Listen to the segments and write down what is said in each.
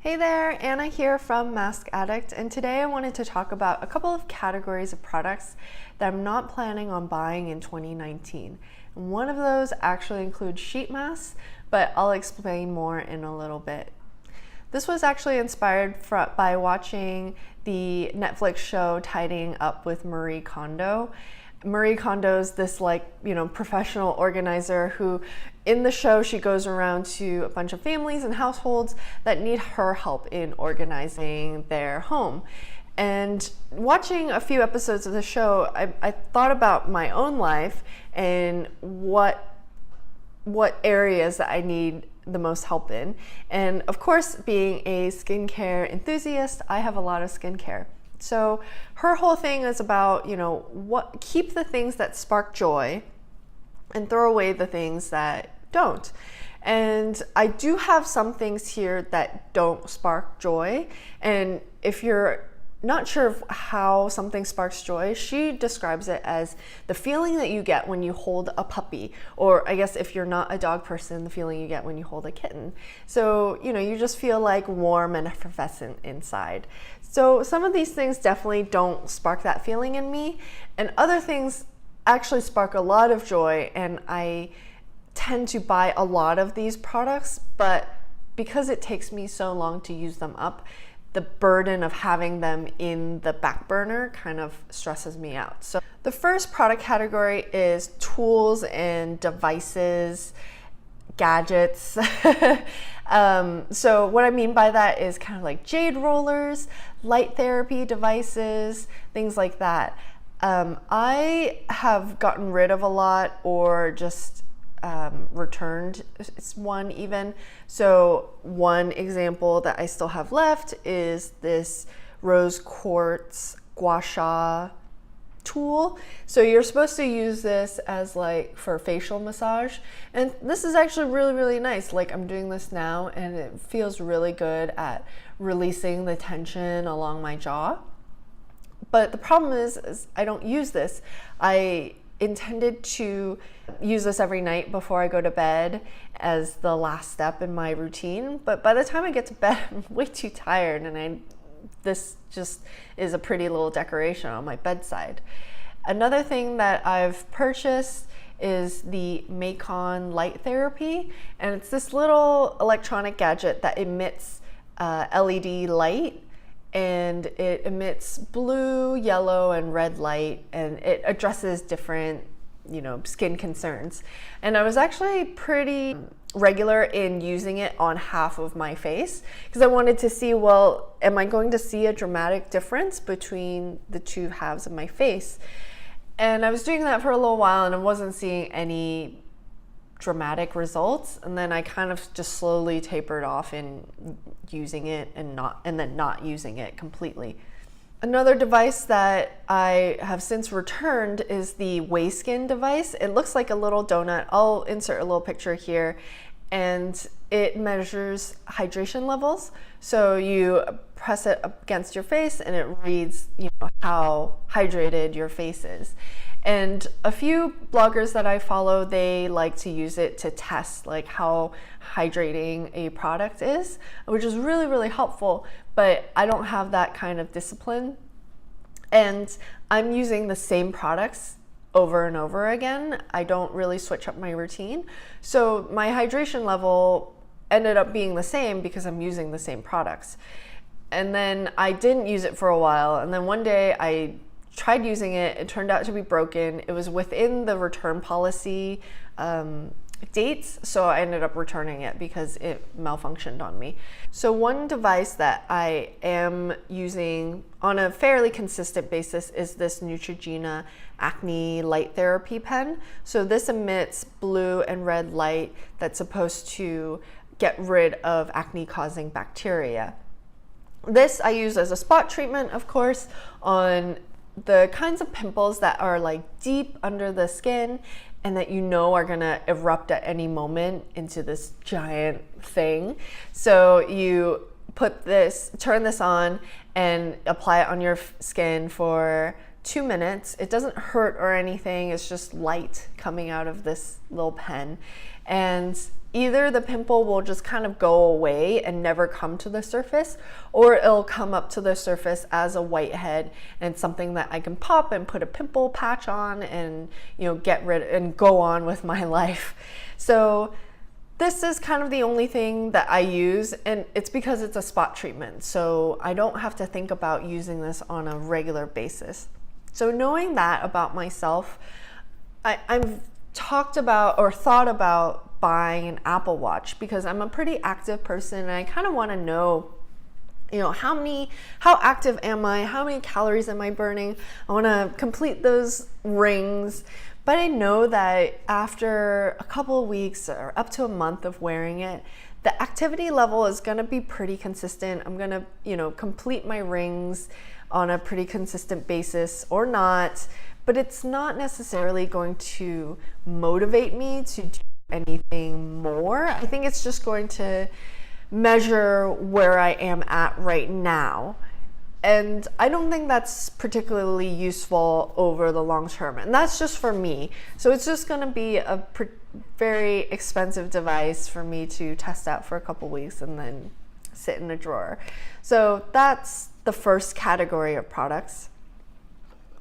Hey there, Anna here from Mask Addict, and today I wanted to talk about a couple of categories of products that I'm not planning on buying in 2019. And one of those actually includes sheet masks, but I'll explain more in a little bit. This was actually inspired by watching the Netflix show Tidying Up with Marie Kondo. Marie Kondo's this professional organizer who in the show she goes around to a bunch of families and households that need her help in organizing their home. And watching a few episodes of the show, I thought about my own life and what areas that I need the most help in. And of course, being a skincare enthusiast, I have a lot of skincare. So her whole thing is about, keep the things that spark joy and throw away the things that don't. And I do have some things here that don't spark joy. And if you're not sure of how something sparks joy, she describes it as the feeling that you get when you hold a puppy, or I guess if you're not a dog person, the feeling you get when you hold a kitten. So, you just feel like warm and effervescent inside. So some of these things definitely don't spark that feeling in me, and other things actually spark a lot of joy, and I tend to buy a lot of these products, but because it takes me so long to use them up, the burden of having them in the back burner kind of stresses me out. So the first product category is tools and devices, gadgets. So what I mean by that is kind of like jade rollers, light therapy devices, things like that. I have gotten rid of a lot or just returned one even. So one example that I still have left is this rose quartz gua sha tool. So you're supposed to use this as for facial massage, and this is actually really nice. I'm doing this now and it feels really good at releasing the tension along my jaw. But the problem is I don't use this. I intended to use this every night before I go to bed as the last step in my routine, but by the time I get to bed I'm way too tired, and this just is a pretty little decoration on my bedside. Another thing that I've purchased is the Macon light therapy, and it's this little electronic gadget that emits LED light, and it emits blue, yellow, and red light, and it addresses different, skin concerns. And I was actually pretty regular in using it on half of my face because I wanted to see, well, am I going to see a dramatic difference between the two halves of my face? And I was doing that for a little while and I wasn't seeing any dramatic results, and then I kind of just slowly tapered off in using it and then not using it completely. Another device that I have since returned is the Wayskin device. It looks like a little donut. I'll insert a little picture here, and it measures hydration levels. So you press it against your face and it reads, how hydrated your face is. And a few bloggers that I follow, they like to use it to test how hydrating a product is, which is really helpful, but I don't have that kind of discipline. And I'm using the same products over and over again. I don't really switch up my routine. So my hydration level ended up being the same because I'm using the same products. And then I didn't use it for a while, and then one day I tried using it. It turned out to be broken. It was within the return policy dates, so I ended up returning it because it malfunctioned on me. So one device that I am using on a fairly consistent basis is this Neutrogena Acne Light Therapy pen. So this emits blue and red light that's supposed to get rid of acne-causing bacteria. This I use as a spot treatment, of course, on the kinds of pimples that are deep under the skin and that are gonna erupt at any moment into this giant thing. So you turn this on and apply it on your skin for 2 minutes. It doesn't hurt or anything, it's just light coming out of this little pen. And either the pimple will just kind of go away and never come to the surface, or it'll come up to the surface as a whitehead and something that I can pop and put a pimple patch on and, you know, get rid and go on with my life. So this is kind of the only thing that I use, and it's because it's a spot treatment, so I don't have to think about using this on a regular basis. So knowing that about myself, I've talked about or thought about buying an Apple Watch because I'm a pretty active person and I kind of want to know, you know, how active am I? How many calories am I burning? I want to complete those rings. But I know that after a couple of weeks or up to a month of wearing it, the activity level is going to be pretty consistent. I'm going to, you know, complete my rings on a pretty consistent basis or not, but it's not necessarily going to motivate me to do anything more. I think it's just going to measure where I am at right now. And I don't think that's particularly useful over the long term. And that's just for me. So it's just going to be a very expensive device for me to test out for a couple weeks and then sit in a drawer. So that's the first category of products.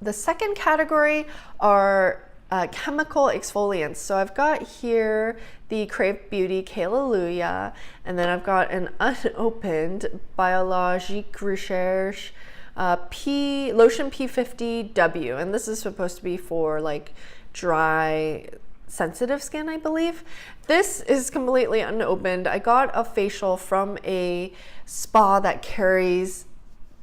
The second category are chemical exfoliants. So I've got here the Crave Beauty Hallelujah, and then I've got an unopened Biologique Recherche Lotion P50W, and this is supposed to be for like dry, sensitive skin, I believe. This is completely unopened. I got a facial from a spa that carries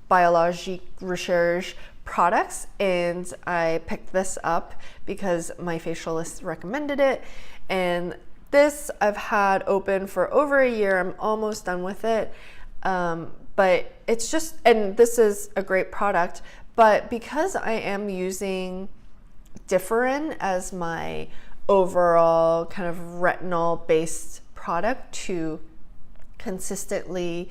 Biologique Recherche products, and I picked this up because my facialist recommended it. And this I've had open for over a year. I'm almost done with it, but it's just, and this is a great product, but because I am using Differin as my overall kind of retinol based product to consistently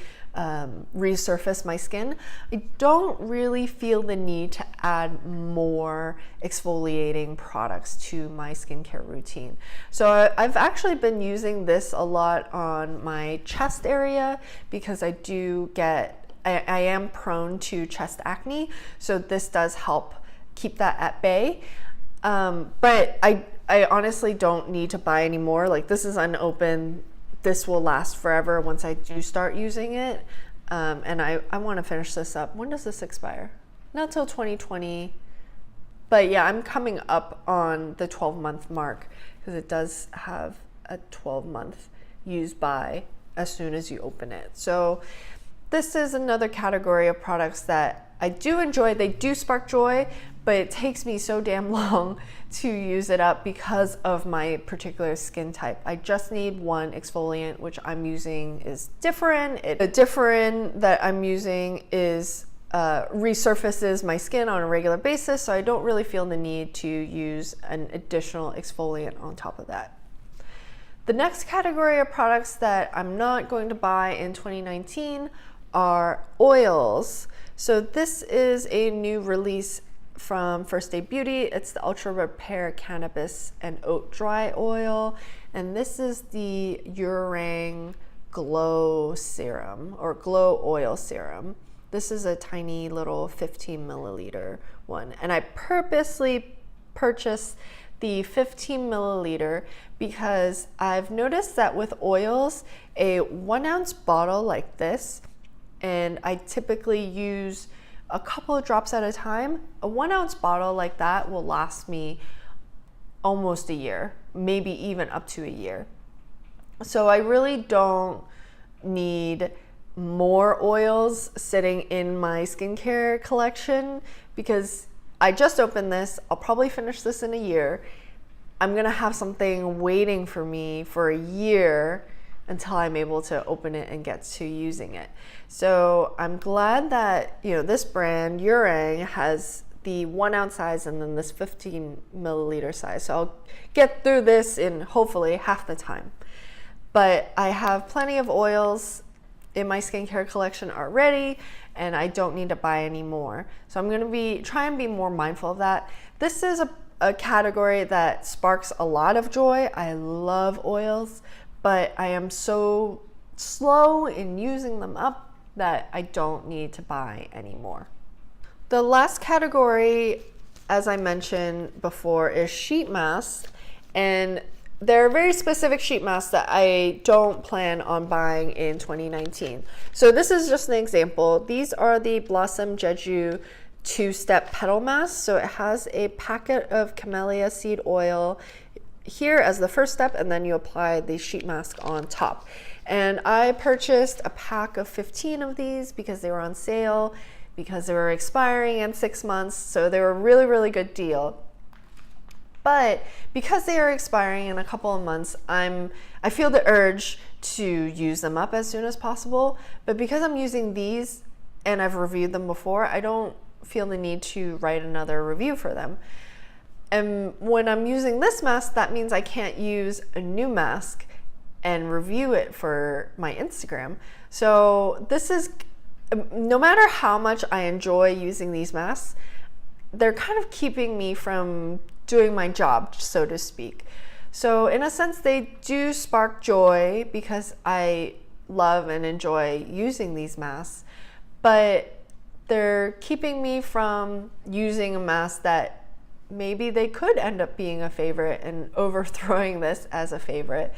resurface my skin, I don't really feel the need to add more exfoliating products to my skincare routine. So I've actually been using this a lot on my chest area because I am prone to chest acne, so this does help keep that at bay. But I honestly don't need to buy any more. Like, this is unopened. This will last forever once I do start using it. And I want to finish this up. When does this expire? Not till 2020. But yeah, I'm coming up on the 12-month mark because it does have a 12-month use by as soon as you open it. So this is another category of products that I do enjoy. They do spark joy, but it takes me so damn long to use it up because of my particular skin type. I just need one exfoliant, which I'm using is Differin. The Differin that I'm using is resurfaces my skin on a regular basis, so I don't really feel the need to use an additional exfoliant on top of that. The next category of products that I'm not going to buy in 2019 are oils. So this is a new release from First Aid Beauty. It's the Ultra Repair Cannabis and Oat Dry Oil, and this is the Urang Glow Serum or Glow Oil Serum. This is a tiny little 15 milliliter one, and I purposely purchased the 15 milliliter because I've noticed that with oils, a 1 ounce bottle like this, and I typically use a couple of drops at a time, a 1 ounce bottle like that will last me almost a year, maybe even up to a year. So I really don't need more oils sitting in my skincare collection because I just opened this. I'll probably finish this in a year. I'm gonna have something waiting for me for a year until I'm able to open it and get to using it. So I'm glad that, you know, this brand, Urang, has the 1 ounce size and then this 15 milliliter size. So I'll get through this in hopefully half the time. But I have plenty of oils in my skincare collection already, and I don't need to buy any more. So I'm gonna try and be more mindful of that. This is a category that sparks a lot of joy. I love oils, but I am so slow in using them up that I don't need to buy anymore. The last category, as I mentioned before, is sheet masks, and there are very specific sheet masks that I don't plan on buying in 2019. So this is just an example. These are the Blossom Jeju 2-step petal mask. So it has a packet of camellia seed oil here as the first step, and then you apply the sheet mask on top. And I purchased a pack of 15 of these because they were on sale, because they were expiring in 6 months. So they were a really, really good deal. But because they are expiring in a couple of months, I feel the urge to use them up as soon as possible. But because I'm using these and I've reviewed them before, I don't feel the need to write another review for them. And when I'm using this mask, that means I can't use a new mask and review it for my Instagram. So this is, no matter how much I enjoy using these masks, they're kind of keeping me from doing my job, so to speak. So in a sense, they do spark joy because I love and enjoy using these masks, but they're keeping me from using a mask that maybe they could end up being a favorite and overthrowing this as a favorite.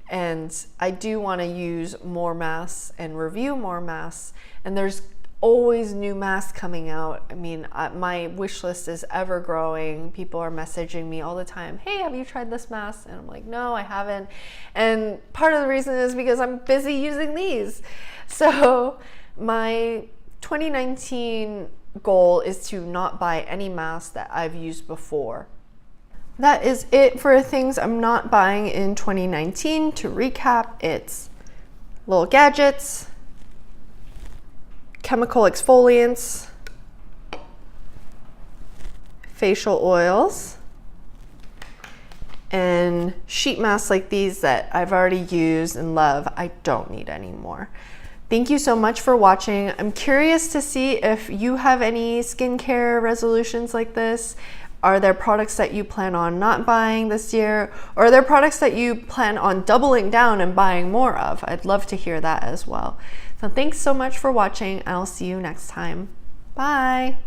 And I do want to use more masks and review more masks, and there's always new masks coming out. I mean, my wish list is ever growing. People are messaging me all the time, hey, have you tried this mask? And I'm like, no, I haven't. And part of the reason is because I'm busy using these. So my 2019 goal is to not buy any masks that I've used before. That is it for things I'm not buying in 2019. To recap, it's little gadgets, chemical exfoliants, facial oils, and sheet masks like these that I've already used and love. I don't need anymore. Thank you so much for watching. I'm curious to see if you have any skincare resolutions like this. Are there products that you plan on not buying this year? Or are there products that you plan on doubling down and buying more of? I'd love to hear that as well. So thanks so much for watching, and I'll see you next time. Bye.